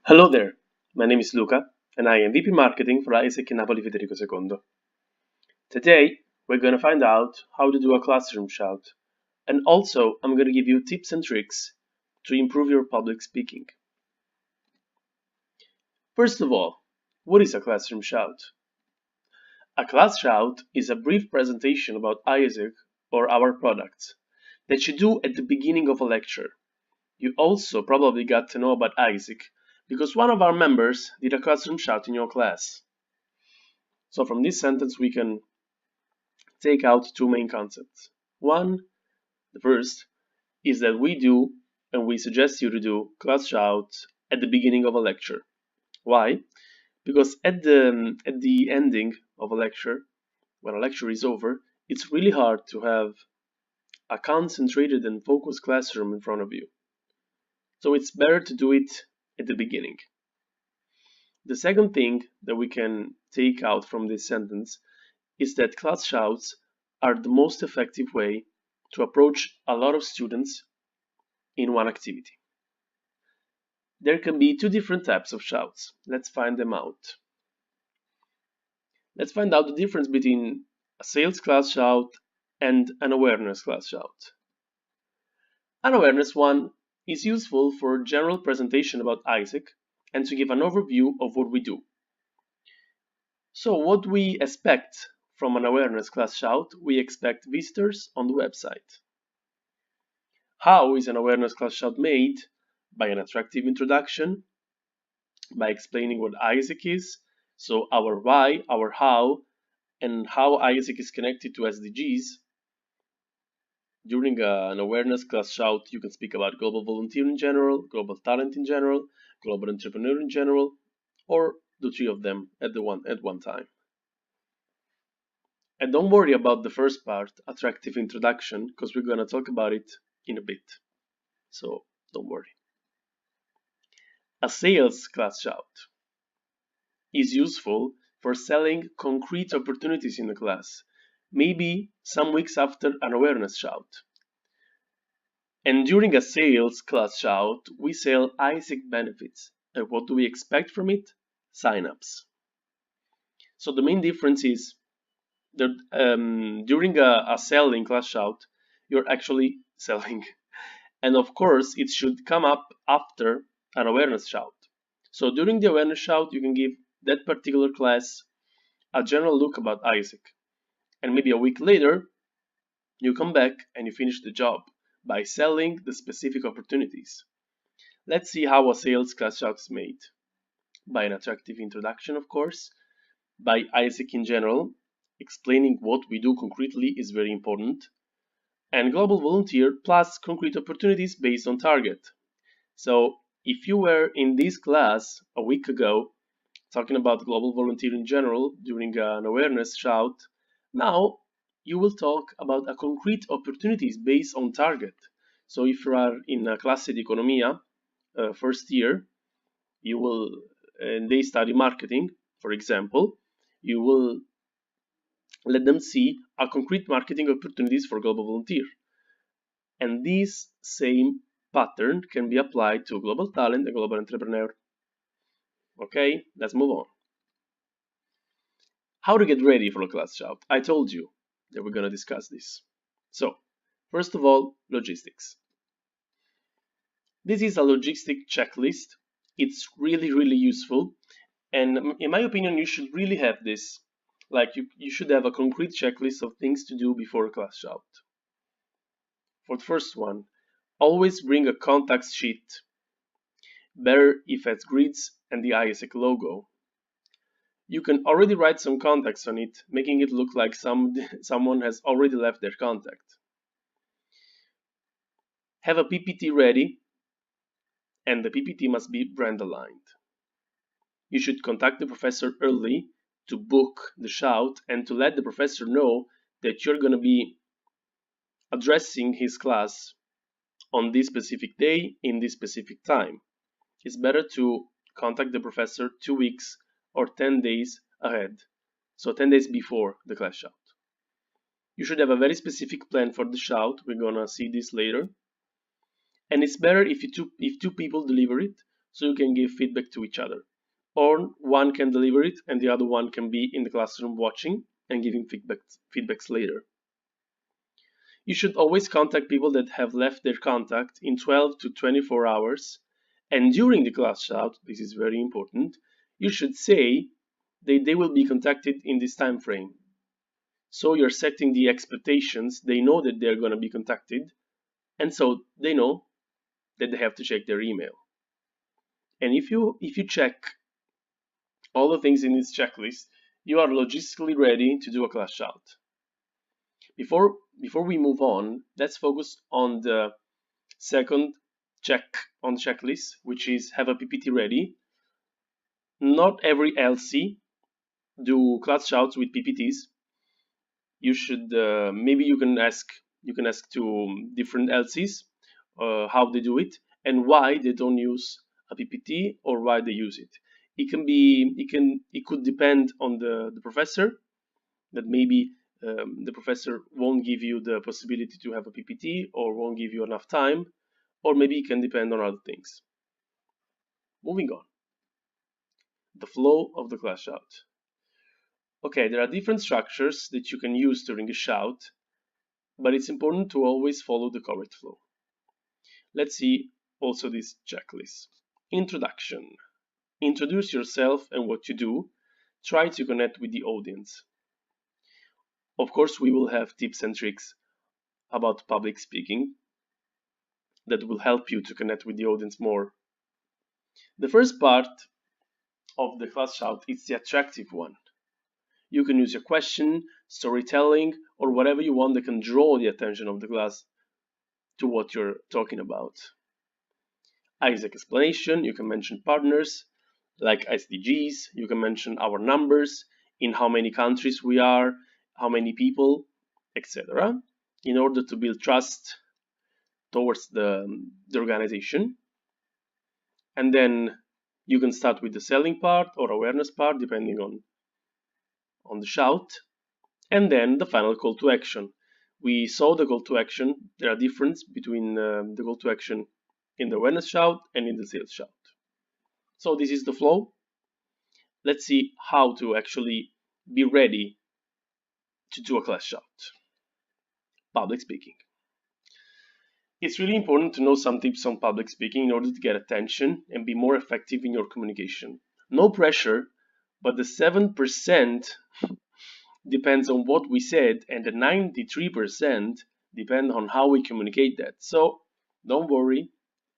Hello there, my name is Luca and I am VP Marketing for ISEC in Napoli Federico II. Today we're going to find out how to do a classroom shout, and also I'm going to give you tips and tricks to improve your public speaking. First of all, what is a classroom shout? A class shout is a brief presentation about ISEC or our products that you do at the beginning of a lecture. You also probably got to know about ISEC because one of our members did a classroom shout in your class. So from this sentence we can take out two main concepts. One, the first, is that we do, and we suggest you to do, class shouts at the beginning of a lecture. Why? Because at the ending of a lecture, when a lecture is over, it's really hard to have a concentrated and focused classroom in front of you. So it's better to do it at the beginning. The second thing that we can take out from this sentence is that class shouts are the most effective way to approach a lot of students in one activity. There can be two different types of shouts. Let's find them out. Let's find out the difference between a sales class shout and an awareness class shout. An awareness one is useful for general presentation about ISEC and to give an overview of what we do. So what we expect from an awareness class shout, we expect visitors on the website. How is an awareness class shout made? By an attractive introduction, by explaining what ISEC is, so our why, our how, and how ISEC is connected to SDGs. During an awareness class shout, you can speak about global volunteer in general, global talent in general, global entrepreneur in general, or the three of them at one time. And don't worry about the first part, attractive introduction, because we're going to talk about it in a bit. So don't worry. A sales class shout is useful for selling concrete opportunities in the class, maybe some weeks after an awareness shout. And during a sales class shout, we sell ISEC benefits. And what do we expect from it? Sign-ups. So the main difference is that during a selling class shout, you're actually selling. And of course, it should come up after an awareness shout. So during the awareness shout, you can give that particular class a general look about ISEC. And maybe a week later, you come back and you finish the job by selling the specific opportunities. Let's see how a sales class shout is made. By an attractive introduction, of course, by ISEC in general, explaining what we do concretely is very important, and global volunteer plus concrete opportunities based on target. So if you were in this class a week ago talking about global volunteer in general during an awareness shout, now you will talk about a concrete opportunities based on target. So if you are in a classe di economia first year, you will, and they study marketing, for example, you will let them see a concrete marketing opportunities for global volunteer. And this same pattern can be applied to global talent and global entrepreneur. Okay, let's move on. How to get ready for a class shout? I told you that we're going to discuss this. So, first of all, logistics. This is a logistic checklist. It's really useful, and in my opinion, you should really have this. Like you should have a concrete checklist of things to do before a class shout. For the first one, always bring a contacts sheet. Better if it has grids and the ISEC logo. You can already write some contacts on it, making it look like someone has already left their contact. Have a PPT ready, and the PPT must be brand aligned. You should contact the professor early to book the shout and to let the professor know that you're going to be addressing his class on this specific day in this specific time. It's better to contact the professor 2 weeks or 10 days ahead, so 10 days before the class shout. You should have a very specific plan for the shout. We're gonna see this later. And it's better if two people deliver it, so you can give feedback to each other. Or one can deliver it and the other one can be in the classroom watching and giving feedbacks later. You should always contact people that have left their contact in 12 to 24 hours. And during the class shout, this is very important, you should say that they will be contacted in this time frame. So you're setting the expectations. They know that they're going to be contacted, and so they know that they have to check their email. And if you check all the things in this checklist, you are logistically ready to do a class shout. Before we move on, let's focus on the second check on the checklist, which is have a PPT ready. Not every LC do class shouts with PPTs. You should maybe you can ask to different LCs how they do it and why they don't use a PPT or why they use it. It could depend on the professor, that maybe the professor won't give you the possibility to have a PPT or won't give you enough time, or maybe it can depend on other things. Moving on. The flow of the class shout. Okay, there are different structures that you can use during a shout, but it's important to always follow the correct flow. Let's see also this checklist. Introduction. Introduce yourself and what you do. Try to connect with the audience. Of course, we will have tips and tricks about public speaking that will help you to connect with the audience more. The first part of the class shout is the attractive one. You can use your question, storytelling, or whatever you want that can draw the attention of the class to what you're talking about. Isaac explanation, you can mention partners like SDGs, you can mention our numbers, in how many countries we are, how many people, etc. in order to build trust towards the organization. And then you can start with the selling part or awareness part depending on the shout, and then the final call to action. We saw the call to action. There are differences between the call to action in the awareness shout and in the sales shout. So this is the flow. Let's see how to actually be ready to do a class shout. Public speaking. It's really important to know some tips on public speaking in order to get attention and be more effective in your communication. No pressure, but the 7% depends on what we said, and the 93% depend on how we communicate that. So don't worry,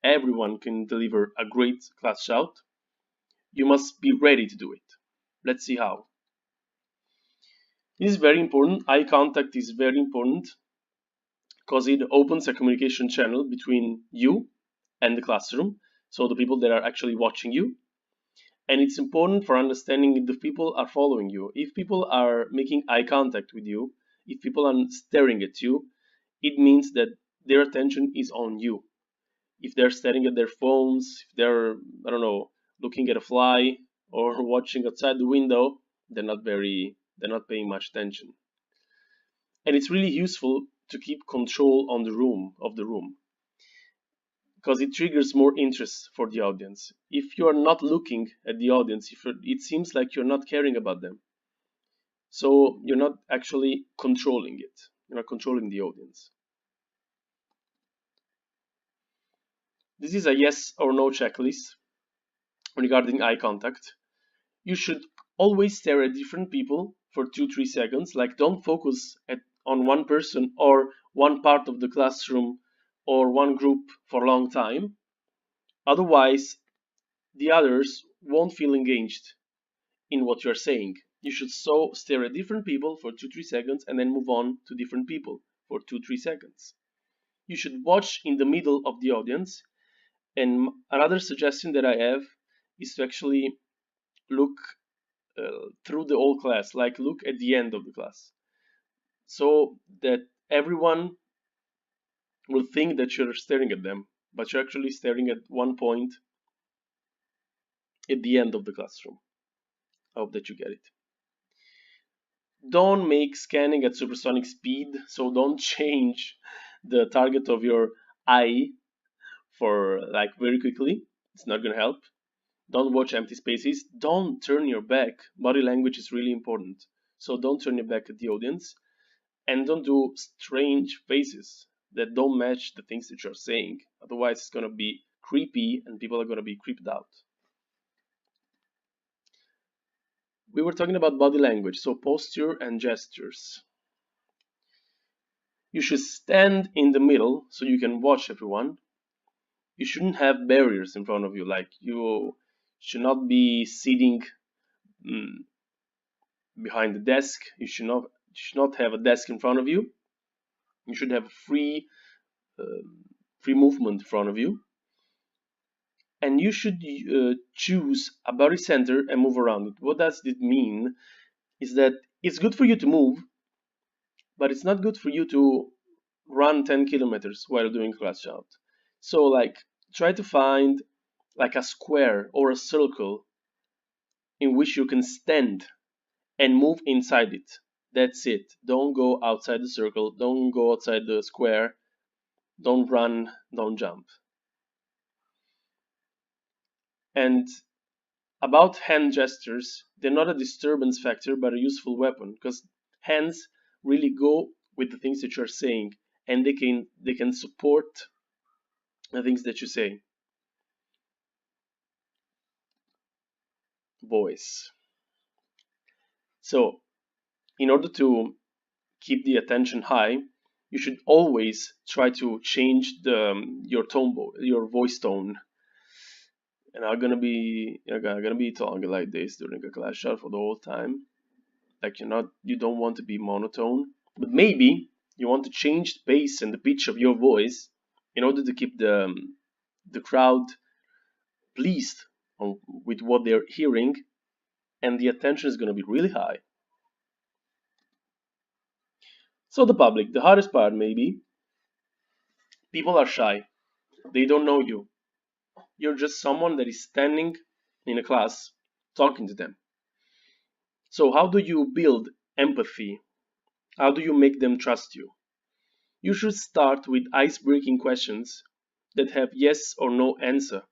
everyone can deliver a great class shout. You must be ready to do it. Let's see how. This is very important. Eye contact is very important because it opens a communication channel between you and the classroom, so the people that are actually watching you. And it's important for understanding if the people are following you. If people are making eye contact with you, if people are staring at you, it means that their attention is on you. If they're staring at their phones, if they're, I don't know, looking at a fly or watching outside the window, they're not paying much attention. And it's really useful to keep control on the room, because it triggers more interest for the audience. If you are not looking at the audience, it seems like you're not caring about them. So you're not actually controlling it. You're not controlling the audience. This is a yes or no checklist regarding eye contact. You should always stare at different people for 2-3 seconds. Like, don't focus on one person or one part of the classroom or one group for a long time. Otherwise, the others won't feel engaged in what you're saying. You should stare at different people for 2-3 seconds and then move on to different people for 2-3 seconds. You should watch in the middle of the audience. And another suggestion that I have is to actually look through the whole class, like look at the end of the class, so that everyone will think that you're staring at them, but you're actually staring at one point at the end of the classroom. I hope that you get it. Don't make scanning at supersonic speed, so don't change the target of your eye for like very quickly. It's not going to help. Don't watch empty spaces. Don't turn your back. Body language is really important. So don't turn your back at the audience. And don't do strange faces that don't match the things that you're saying. Otherwise, it's going to be creepy and people are going to be creeped out. We were talking about body language, so posture and gestures. You should stand in the middle so you can watch everyone. You shouldn't have barriers in front of you, like you should not be sitting behind the desk. You should not have a desk in front of you. You should have free movement in front of you. And you should choose a body center and move around it. What does it mean? Is that it's good for you to move, but it's not good for you to run 10 kilometers while doing class shout. So like try to find like a square or a circle in which you can stand and move inside it. That's it. Don't go outside the circle. Don't go outside the square. Don't run. Don't jump. And about hand gestures, they're not a disturbance factor but a useful weapon, because hands really go with the things that you're saying, and they can support the things that you say. Voice. So in order to keep the attention high, you should always try to change your voice tone. And I'm gonna be talking like this during a class shout for the whole time. Like you don't want to be monotone, but maybe you want to change the pace and the pitch of your voice in order to keep the crowd pleased with what they're hearing, and the attention is gonna be really high. So the public, the hardest part maybe. People are shy. They don't know you. You're just someone that is standing in a class talking to them. So how do you build empathy? How do you make them trust you? You should start with ice-breaking questions that have yes or no answer,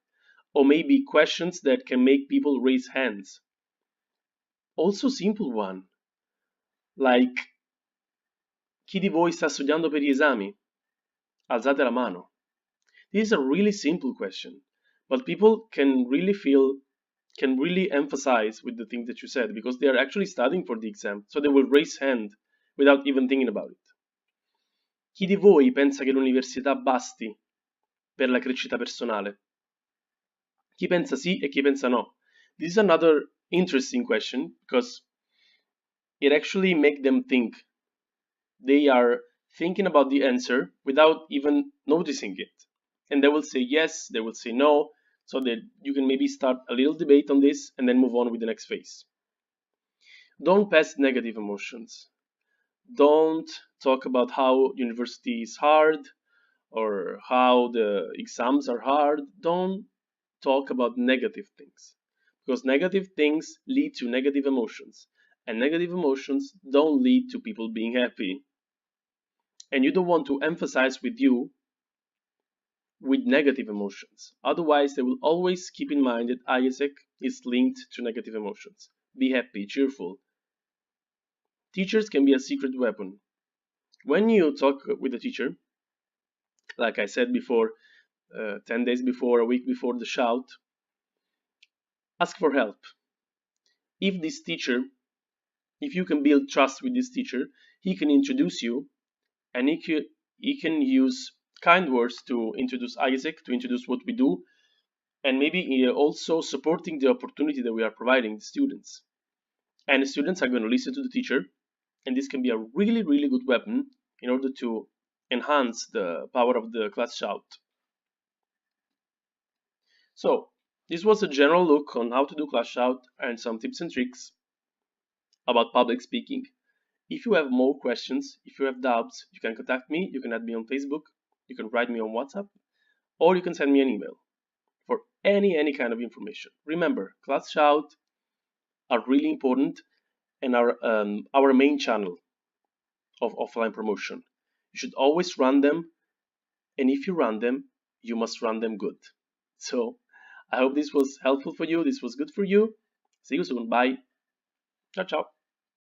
or maybe questions that can make people raise hands. Also simple one, like chi di voi sta studiando per gli esami? Alzate la mano. This is a really simple question, but people can really emphasize with the things that you said, because they are actually studying for the exam, so they will raise hand without even thinking about it. Chi di voi pensa che l'università basti per la crescita personale? Chi pensa sì e chi pensa no? This is another interesting question, because it actually makes them think. They are thinking about the answer without even noticing it. And they will say yes, they will say no, so that you can maybe start a little debate on this and then move on with the next phase. Don't pass negative emotions. Don't talk about how university is hard or how the exams are hard. Don't talk about negative things, because negative things lead to negative emotions, and negative emotions don't lead to people being happy. And you don't want to emphasize with negative emotions. Otherwise, they will always keep in mind that ISEC is linked to negative emotions. Be happy, cheerful. Teachers can be a secret weapon. When you talk with a teacher, like I said before, 10 days before, a week before the shout, ask for help. If you can build trust with this teacher, he can introduce you, and he can use kind words to introduce ISEC, to introduce what we do, and maybe also supporting the opportunity that we are providing the students. And the students are going to listen to the teacher, and this can be a really, really good weapon in order to enhance the power of the class shout. So, this was a general look on how to do class shout and some tips and tricks about public speaking. If you have more questions, if you have doubts, you can contact me, you can add me on Facebook, you can write me on WhatsApp, or you can send me an email for any kind of information. Remember, class shout are really important and are our main channel of offline promotion. You should always run them, and if you run them, you must run them good. So I hope this was helpful for you. This was good for you. See you soon. Bye. Ciao, ciao.